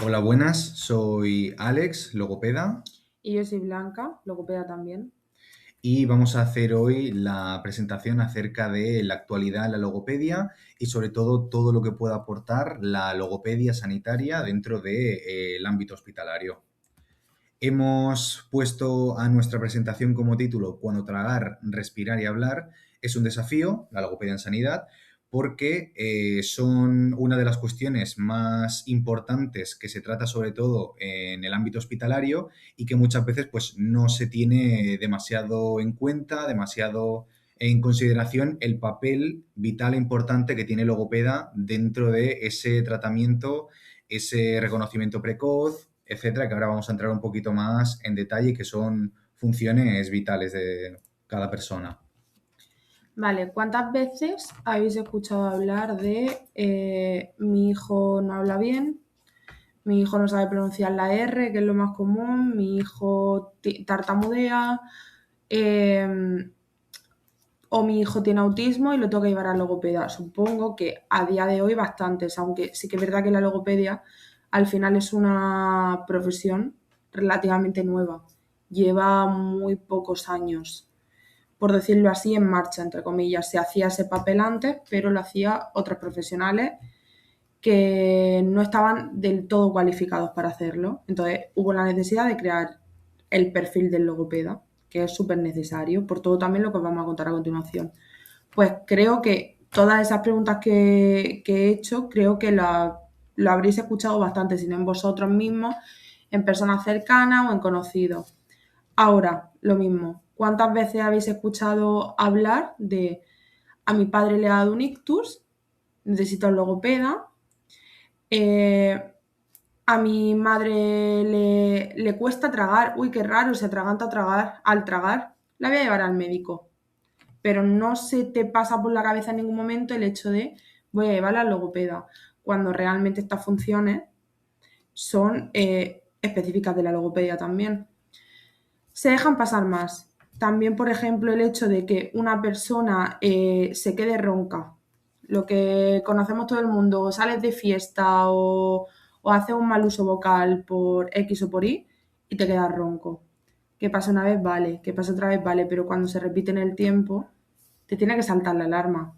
Hola, buenas, soy Alex, logopeda, Y yo soy Blanca, logopeda también. y vamos a hacer hoy la presentación acerca de la actualidad en la logopedia y sobre todo lo que pueda aportar la logopedia sanitaria dentro del ámbito hospitalario. Hemos puesto a nuestra presentación como título Cuando tragar, respirar y hablar es un desafío, la logopedia en sanidad, porque son una de las cuestiones más importantes que se trata sobre todo en el ámbito hospitalario y que muchas veces pues no se tiene demasiado en cuenta, demasiado en consideración el papel vital e importante que tiene el logopeda dentro de ese tratamiento, ese reconocimiento precoz, etcétera, que ahora vamos a entrar un poquito más en detalle, que son funciones vitales de cada persona. Vale, ¿cuántas veces habéis escuchado hablar de mi hijo no habla bien, mi hijo no sabe pronunciar la R, que es lo más común, mi hijo tartamudea, eh, o mi hijo tiene autismo y lo tengo que llevar a logopeda? Supongo que a día de hoy bastantes, aunque sí que es verdad que la logopedia al final es una profesión relativamente nueva. Lleva muy pocos años, por decirlo así, en marcha, entre comillas. Se hacía ese papel antes, pero lo hacía otros profesionales que no estaban del todo cualificados para hacerlo. Entonces hubo la necesidad de crear el perfil del logopeda, que es súper necesario, por todo también lo que os vamos a contar a continuación. Pues creo que todas esas preguntas que he hecho, creo que lo habréis escuchado bastante, si no en vosotros mismos, en personas cercanas o en conocidos. Ahora, lo mismo, ¿cuántas veces habéis escuchado hablar de a mi padre le ha dado un ictus, necesito el logopeda, eh, a mi madre le cuesta tragar, uy, qué raro, se atraganta al tragar, la voy a llevar al médico, pero no se te pasa por la cabeza en ningún momento el hecho de voy a llevarla al logopeda, cuando realmente estas funciones son específicas de la logopedia también. Se dejan pasar más. También, por ejemplo, el hecho de que una persona se quede ronca, lo que conocemos todo el mundo, o sales de fiesta o haces un mal uso vocal por X o por Y te quedas ronco. Que pasa una vez, vale, que pasa otra vez, vale, pero cuando se repite en el tiempo, te tiene que saltar la alarma.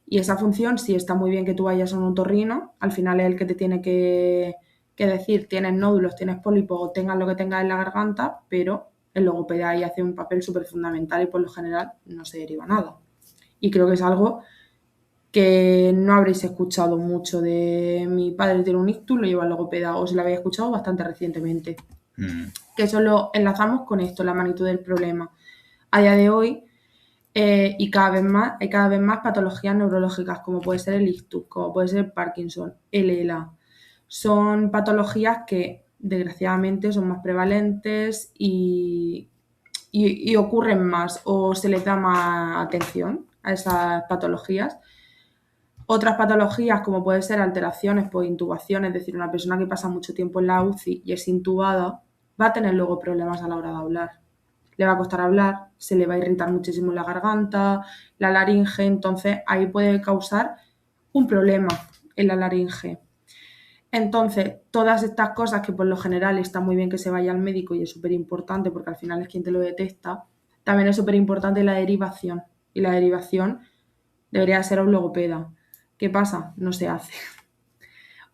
Y esa función, sí está muy bien que tú vayas a un otorrino, al final es el que te tiene que decir, tienes nódulos, tienes pólipos o tengas lo que tengas en la garganta, pero el logopeda ahí hace un papel súper fundamental y por lo general no se deriva nada. Y creo que es algo que no habréis escuchado mucho de mi padre tiene un ictus, lo lleva al logopeda, o se lo habéis escuchado bastante recientemente. Mm, Que eso lo enlazamos con esto, la magnitud del problema. A día de hoy, y hay cada vez más patologías neurológicas, como puede ser el ictus, como puede ser el Parkinson, el ELA. Son patologías que desgraciadamente son más prevalentes y ocurren más o se les da más atención a esas patologías. Otras patologías, como pueden ser alteraciones por intubación, es decir, una persona que pasa mucho tiempo en la UCI y es intubada, va a tener luego problemas a la hora de hablar. Le va a costar hablar, se le va a irritar muchísimo la garganta, la laringe, entonces ahí puede causar un problema en la laringe. Entonces, todas estas cosas que por lo general está muy bien que se vaya al médico y es súper importante porque al final es quien te lo detecta, también es súper importante la derivación. Y la derivación debería ser a un logopeda. ¿Qué pasa? No se hace.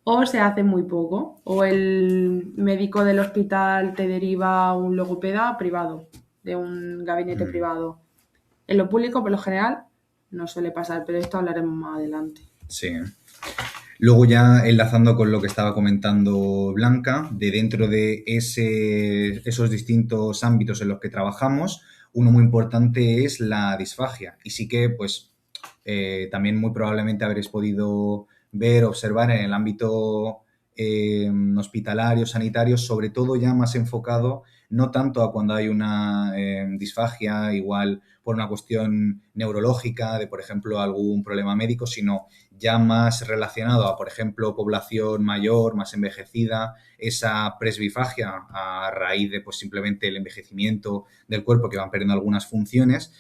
O se hace muy poco, o el médico del hospital te deriva a un logopeda privado, de un gabinete mm, privado. En lo público, por lo general, no suele pasar, pero de esto hablaremos más adelante. sí. Luego ya enlazando con lo que estaba comentando Blanca, de dentro de esos distintos ámbitos en los que trabajamos, uno muy importante es la disfagia. Y sí que, pues, también muy probablemente habréis podido ver, observar en el ámbito hospitalario, sanitario, sobre todo ya más enfocado, no tanto a cuando hay una disfagia, igual por una cuestión neurológica, de por ejemplo algún problema médico, sino ya más relacionado a, por ejemplo, población mayor, más envejecida, esa presbifagia a raíz de pues simplemente el envejecimiento del cuerpo que van perdiendo algunas funciones,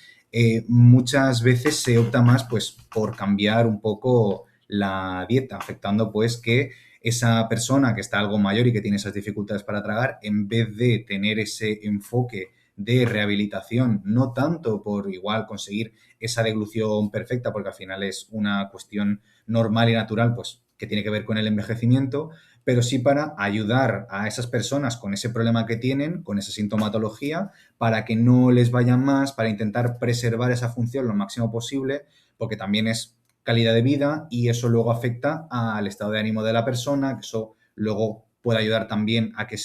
muchas veces se opta más pues por cambiar un poco la dieta, afectando pues que esa persona que está algo mayor y que tiene esas dificultades para tragar, en vez de tener ese enfoque de rehabilitación, no tanto por igual conseguir esa deglución perfecta, porque al final es una cuestión normal y natural, pues que tiene que ver con el envejecimiento, pero sí para ayudar a esas personas con ese problema que tienen, con esa sintomatología, para que no les vayan más, para intentar preservar esa función lo máximo posible, porque también es calidad de vida y eso luego afecta al estado de ánimo de la persona, que eso luego puede ayudar también a que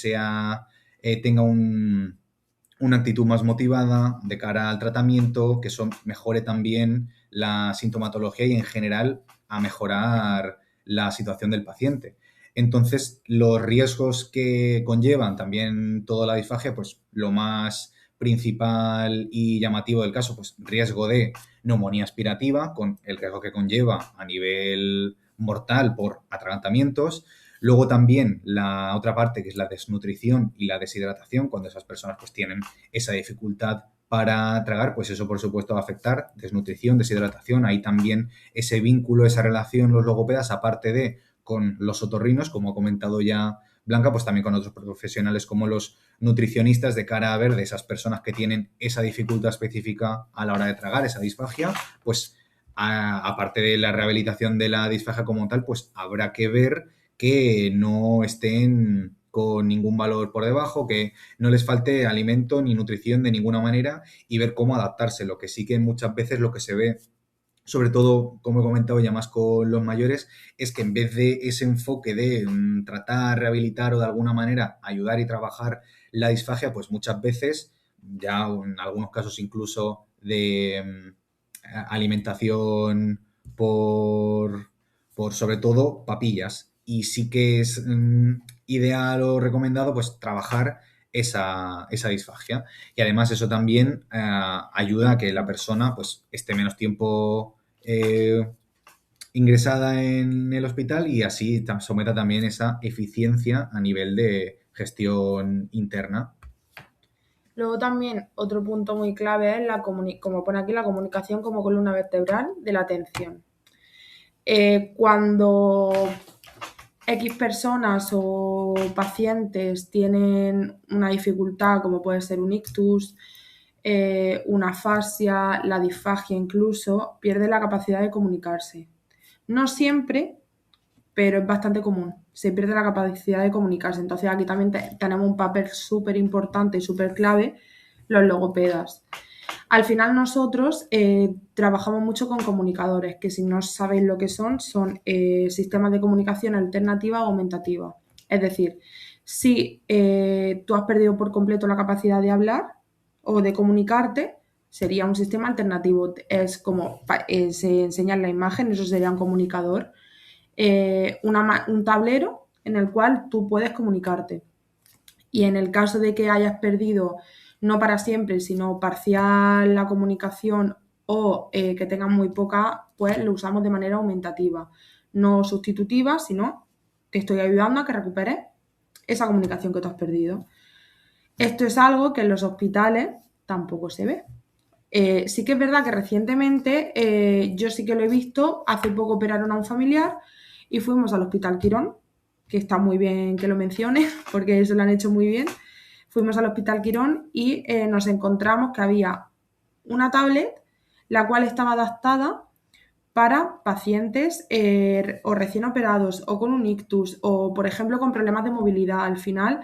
tenga una actitud más motivada de cara al tratamiento, que eso mejore también la sintomatología y en general a mejorar la situación del paciente. Entonces, los riesgos que conllevan también toda la disfagia, pues lo más principal y llamativo del caso, pues riesgo de neumonía aspirativa, con el riesgo que conlleva a nivel mortal por atragantamientos. Luego también la otra parte, que es la desnutrición y la deshidratación, cuando esas personas pues tienen esa dificultad para tragar, pues eso por supuesto va a afectar desnutrición, deshidratación, ahí también ese vínculo, esa relación, los logopedas, aparte de con los otorrinos, como ha comentado ya Blanca, pues también con otros profesionales como los nutricionistas de cara a ver de esas personas que tienen esa dificultad específica a la hora de tragar, esa disfagia, pues aparte de la rehabilitación de la disfagia como tal, pues habrá que ver que no estén con ningún valor por debajo, que no les falte alimento ni nutrición de ninguna manera y ver cómo adaptarse. Lo que sí que muchas veces lo que se ve, sobre todo, como he comentado ya más con los mayores, es que en vez de ese enfoque de tratar, rehabilitar o de alguna manera ayudar y trabajar la disfagia, pues muchas veces, ya en algunos casos incluso de alimentación por, por sobre todo papillas. Y sí que es ideal o recomendado pues trabajar esa disfagia. Y además eso también ayuda a que la persona pues esté menos tiempo ingresada en el hospital y así someta también esa eficiencia a nivel de gestión interna. Luego también otro punto muy clave es como pone aquí, la comunicación como columna vertebral de la atención. Cuando X personas o pacientes tienen una dificultad, como puede ser un ictus, una afasia, la disfagia incluso, pierde la capacidad de comunicarse. No siempre, pero es bastante común. Se pierde la capacidad de comunicarse. Entonces aquí también tenemos un papel súper importante y súper clave los logopedas. Al final nosotros trabajamos mucho con comunicadores, que si no sabéis lo que son sistemas de comunicación alternativa o aumentativa. Es decir, si tú has perdido por completo la capacidad de hablar o de comunicarte, sería un sistema alternativo. Es como se enseña en la imagen, eso sería un comunicador, un tablero en el cual tú puedes comunicarte. Y en el caso de que hayas perdido no para siempre, sino parcial la comunicación o que tengas muy poca, pues lo usamos de manera aumentativa, no sustitutiva, sino te estoy ayudando a que recuperes esa comunicación que tú has perdido. Esto es algo que en los hospitales tampoco se ve. Sí que es verdad que recientemente yo sí que lo he visto, hace poco operaron a un familiar y fuimos al Hospital Quirón, que está muy bien que lo mencione, porque eso lo han hecho muy bien. Fuimos al Hospital Quirón y nos encontramos que había una tablet, la cual estaba adaptada para pacientes o recién operados o con un ictus o, por ejemplo, con problemas de movilidad. Al final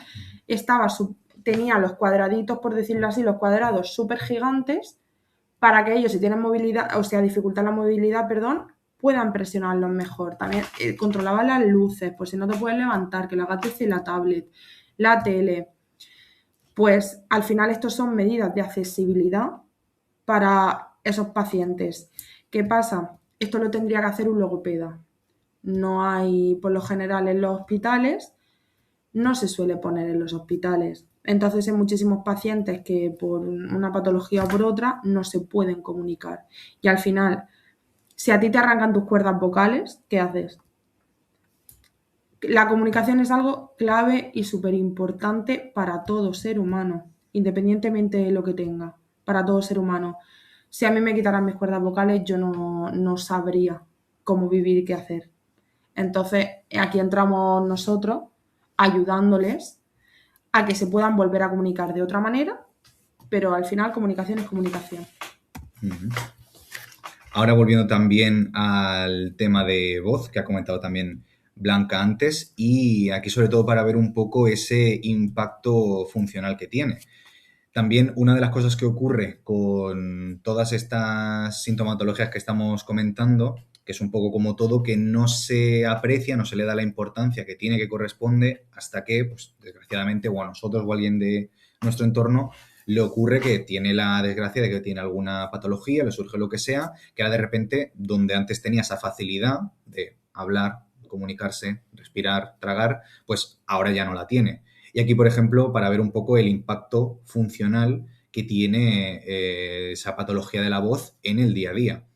tenía los cuadraditos, por decirlo así, los cuadrados súper gigantes para que ellos, si tienen movilidad, o sea, dificultad en la movilidad, perdón, puedan presionarlos mejor. También controlaba las luces, pues si no te puedes levantar, que lo hagas desde la tablet, la tele. Pues al final estos son medidas de accesibilidad para esos pacientes. ¿Qué pasa? Esto lo tendría que hacer un logopeda. No hay, por lo general, en los hospitales, no se suele poner en los hospitales. Entonces hay muchísimos pacientes que por una patología o por otra no se pueden comunicar. Y al final, si a ti te arrancan tus cuerdas vocales, ¿qué haces? La comunicación es algo clave y súper importante para todo ser humano, independientemente de lo que tenga, para todo ser humano. Si a mí me quitaran mis cuerdas vocales, yo no sabría cómo vivir y qué hacer. Entonces, aquí entramos nosotros ayudándoles a que se puedan volver a comunicar de otra manera, pero al final comunicación es comunicación. Ujú. Ahora volviendo también al tema de voz que ha comentado también Blanca antes, y aquí sobre todo para ver un poco ese impacto funcional que tiene. También una de las cosas que ocurre con todas estas sintomatologías que estamos comentando, que es un poco como todo, que no se aprecia, no se le da la importancia que tiene, que corresponde, hasta que, pues, desgraciadamente, o a nosotros o a alguien de nuestro entorno, le ocurre que tiene la desgracia de que tiene alguna patología, le surge lo que sea, que ahora de repente, donde antes tenía esa facilidad de hablar, comunicarse, respirar, tragar, pues ahora ya no la tiene. Y aquí, por ejemplo, para ver un poco el impacto funcional que tiene esa patología de la voz en el día a día.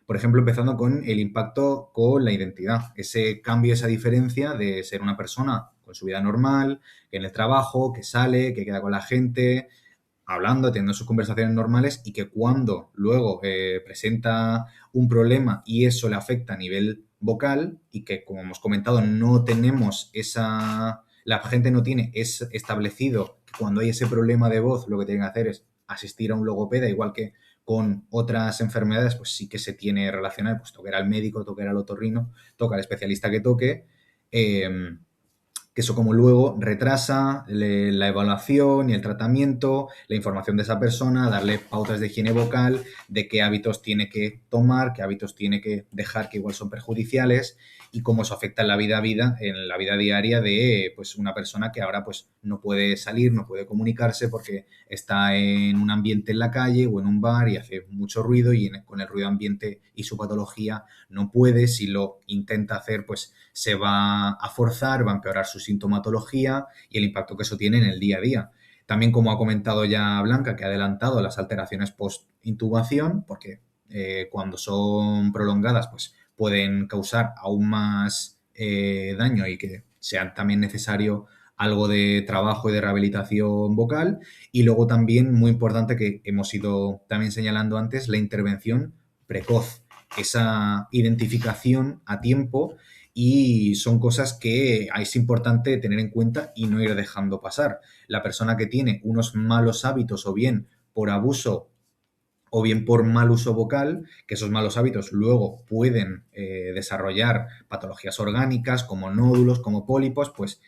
Por ejemplo, empezando con el impacto con la identidad, ese cambio, esa diferencia de ser una persona con su vida normal, que en el trabajo, que sale, que queda con la gente, hablando, teniendo sus conversaciones normales y que cuando luego presenta un problema y eso le afecta a nivel vocal y que, como hemos comentado, no tenemos esa... La gente no tiene es establecido que cuando hay ese problema de voz lo que tiene que hacer es asistir a un logopeda, igual que con otras enfermedades, pues sí que se tiene relacionado, pues tocar al médico, tocar al otorrino, toca al especialista que toque, que eso como luego retrasa la evaluación y el tratamiento, la información de esa persona, darle pautas de higiene vocal, de qué hábitos tiene que tomar, qué hábitos tiene que dejar que igual son perjudiciales y cómo eso afecta en la vida diaria de pues una persona que ahora pues no puede salir, no puede comunicarse porque está en un ambiente en la calle o en un bar y hace mucho ruido y con el ruido ambiente y su patología no puede, si lo intenta hacer pues se va a forzar, va a empeorar su sintomatología y el impacto que eso tiene en el día a día. También, como ha comentado ya Blanca, que ha adelantado las alteraciones post-intubación, porque cuando son prolongadas, pues pueden causar aún más daño y que sea también necesario algo de trabajo y de rehabilitación vocal. Y luego también, muy importante, que hemos ido también señalando antes, la intervención precoz, esa identificación a tiempo y son cosas que es importante tener en cuenta y no ir dejando pasar. La persona que tiene unos malos hábitos o bien por abuso o bien por mal uso vocal, que esos malos hábitos luego pueden desarrollar patologías orgánicas como nódulos, como pólipos, pues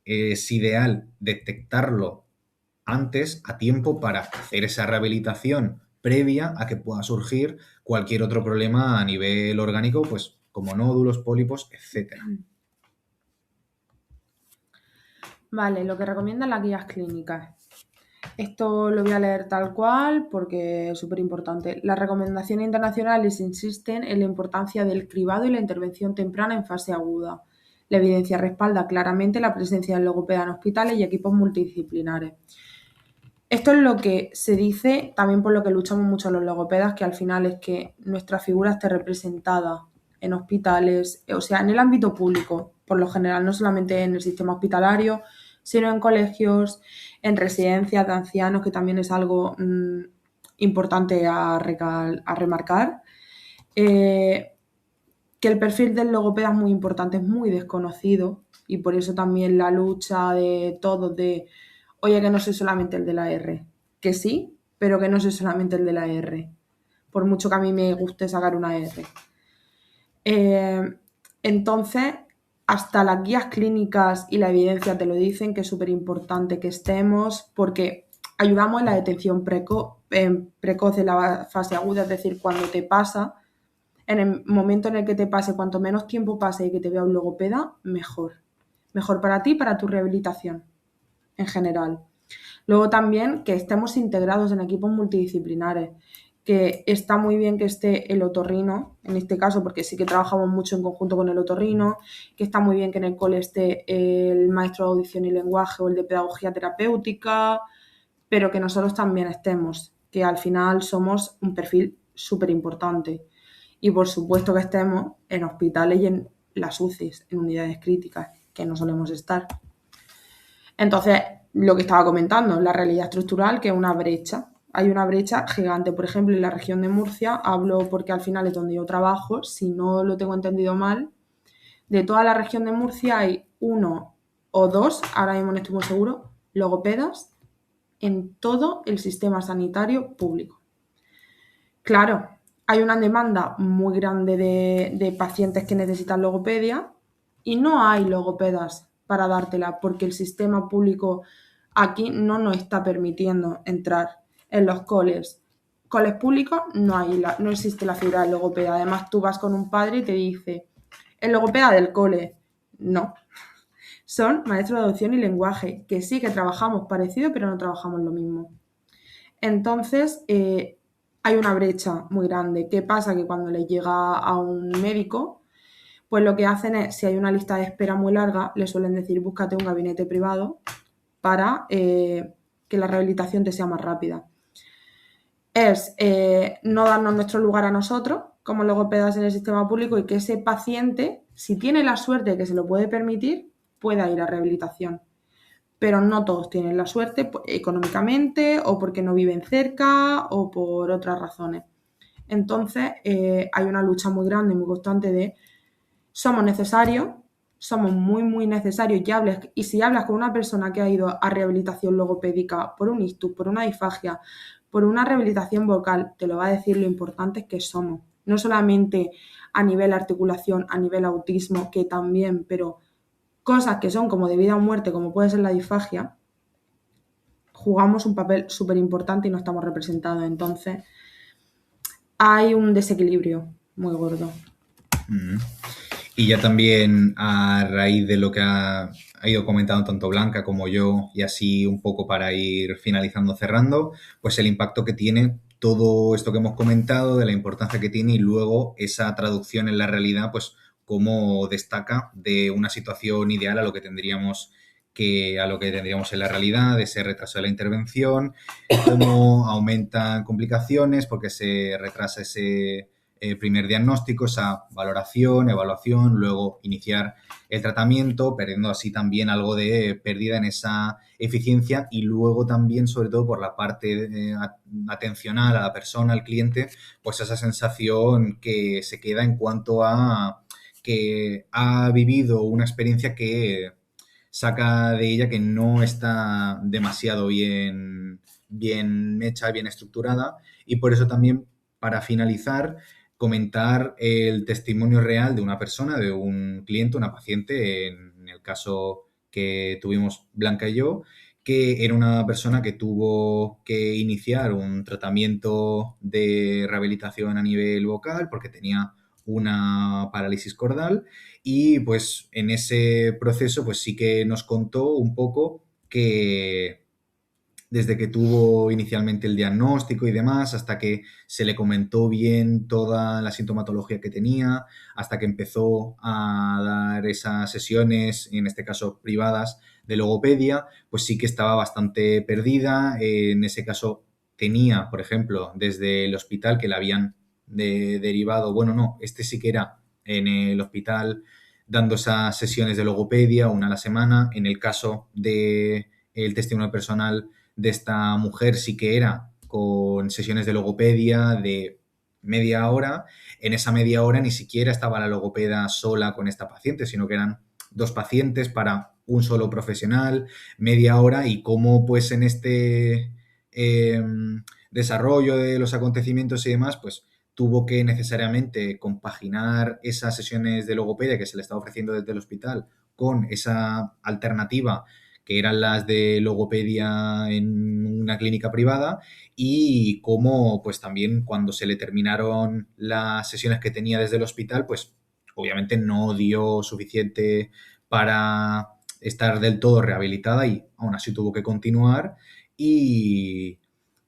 es ideal detectarlo antes, a tiempo, para hacer esa rehabilitación previa a que pueda surgir cualquier otro problema a nivel orgánico, pues como nódulos, pólipos, etcétera. Vale, lo que recomiendan las guías clínicas. Esto lo voy a leer tal cual porque es súper importante. Las recomendaciones internacionales insisten en la importancia del cribado y la intervención temprana en fase aguda. La evidencia respalda claramente la presencia del logopeda en hospitales y equipos multidisciplinares. Esto es lo que se dice, también por lo que luchamos mucho los logopedas, que al final es que nuestra figura esté representada en hospitales, o sea, en el ámbito público, por lo general, no solamente en el sistema hospitalario, sino en colegios, en residencias de ancianos, que también es algo importante a remarcar. Que el perfil del logopeda es muy importante, es muy desconocido y por eso también la lucha de todos de, oye, que no soy solamente el de la R, que sí, pero que no soy solamente el de la R, por mucho que a mí me guste sacar una R. Entonces, hasta las guías clínicas y la evidencia te lo dicen, que es súper importante que estemos porque ayudamos en la detención precoz de la fase aguda, es decir, cuando te pasa, en el momento en el que te pase, cuanto menos tiempo pase y que te vea un logopeda, mejor. Mejor para ti y para tu rehabilitación en general. Luego también que estemos integrados en equipos multidisciplinares, que está muy bien que esté el otorrino, en este caso, porque sí que trabajamos mucho en conjunto con el otorrino, que está muy bien que en el cole esté el maestro de audición y lenguaje o el de pedagogía terapéutica, pero que nosotros también estemos, que al final somos un perfil súper importante. Y por supuesto que estemos en hospitales y en las UCIs, en unidades críticas, que no solemos estar. Entonces, lo que estaba comentando, la realidad estructural, que es una brecha. Hay una brecha gigante. Por ejemplo, en la región de Murcia, hablo porque al final es donde yo trabajo, si no lo tengo entendido mal, De toda la región de Murcia hay 1 o 2, ahora mismo no estoy muy seguro, logopedas en todo el sistema sanitario público. Claro, hay una demanda muy grande de pacientes que necesitan logopedia y no hay logopedas para dártela porque el sistema público aquí no nos está permitiendo entrar en los coles. Coles públicos no existe la figura del logopeda. Además, tú vas con un padre y te dice, el logopeda del cole. No, son maestros de adopción y lenguaje, que sí que trabajamos parecido, pero no trabajamos lo mismo. Entonces, hay una brecha muy grande. ¿Qué pasa? Que cuando le llega a un médico, pues lo que hacen es, si hay una lista de espera muy larga, le suelen decir búscate un gabinete privado para que la rehabilitación te sea más rápida. Es no darnos nuestro lugar a nosotros como logopedas en el sistema público y que ese paciente, si tiene la suerte de que se lo puede permitir, pueda ir a rehabilitación. Pero no todos tienen la suerte económicamente o porque no viven cerca o por otras razones. Entonces, hay una lucha muy grande y muy constante de somos necesarios, somos muy, muy necesarios y si hablas con una persona que ha ido a rehabilitación logopédica por un ictus, por una disfagia, por una rehabilitación vocal, te lo va a decir lo importantes que somos. No solamente a nivel articulación, a nivel autismo, que también, pero cosas que son como de vida o muerte, como puede ser la disfagia, jugamos un papel súper importante y no estamos representados. Entonces, hay un desequilibrio muy gordo. Y ya también a raíz de lo que ha ido comentando tanto Blanca como yo, y así un poco para ir finalizando, cerrando, pues el impacto que tiene todo esto que hemos comentado, de la importancia que tiene y luego esa traducción en la realidad, pues cómo destaca de una situación ideal a lo que tendríamos en la realidad, de ese retraso de la intervención, cómo aumentan complicaciones porque se retrasa ese primer diagnóstico, esa valoración, evaluación, luego iniciar el tratamiento, perdiendo así también algo de pérdida en esa eficiencia y luego también, sobre todo por la parte atencional a la persona, al cliente, pues esa sensación que se queda en cuanto a que ha vivido una experiencia que saca de ella que no está demasiado bien hecha, bien estructurada y por eso también, para finalizar, comentar el testimonio real de una persona, de un cliente, una paciente, en el caso que tuvimos Blanca y yo, que era una persona que tuvo que iniciar un tratamiento de rehabilitación a nivel vocal porque tenía una parálisis cordal y pues en ese proceso pues sí que nos contó un poco que desde que tuvo inicialmente el diagnóstico y demás, hasta que se le comentó bien toda la sintomatología que tenía, hasta que empezó a dar esas sesiones, en este caso privadas, de logopedia, pues sí que estaba bastante perdida. En ese caso tenía, por ejemplo, desde el hospital que la habían derivado, bueno, no, este sí que era en el hospital dando esas sesiones de logopedia, una a la semana. En el caso de el testimonio personal de esta mujer sí que era con sesiones de logopedia de media hora. En esa media hora ni siquiera estaba la logopeda sola con esta paciente, sino que eran dos pacientes para un solo profesional, media hora, y cómo pues en este desarrollo de los acontecimientos y demás, pues tuvo que necesariamente compaginar esas sesiones de logopedia que se le estaba ofreciendo desde el hospital con esa alternativa que eran las de logopedia en una clínica privada y cómo pues también cuando se le terminaron las sesiones que tenía desde el hospital, pues obviamente no dio suficiente para estar del todo rehabilitada y aún así tuvo que continuar y,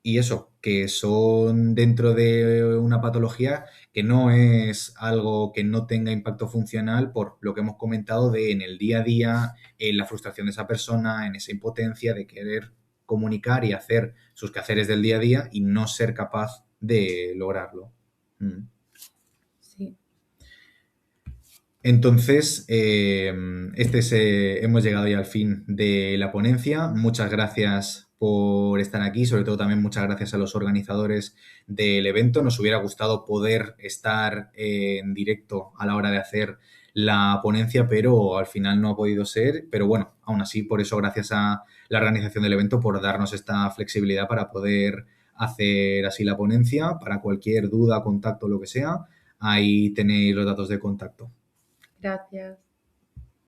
y eso, que son dentro de una patología que no es algo que no tenga impacto funcional por lo que hemos comentado de en el día a día, en la frustración de esa persona, en esa impotencia de querer comunicar y hacer sus quehaceres del día a día y no ser capaz de lograrlo. Sí. Entonces, hemos llegado ya al fin de la ponencia. Muchas gracias por estar aquí, sobre todo también muchas gracias a los organizadores del evento. Nos hubiera gustado poder estar en directo a la hora de hacer la ponencia, pero al final no ha podido ser. Pero bueno, aún así, por eso, gracias a la organización del evento, por darnos esta flexibilidad para poder hacer así la ponencia. Para cualquier duda, contacto, lo que sea, ahí tenéis los datos de contacto. Gracias.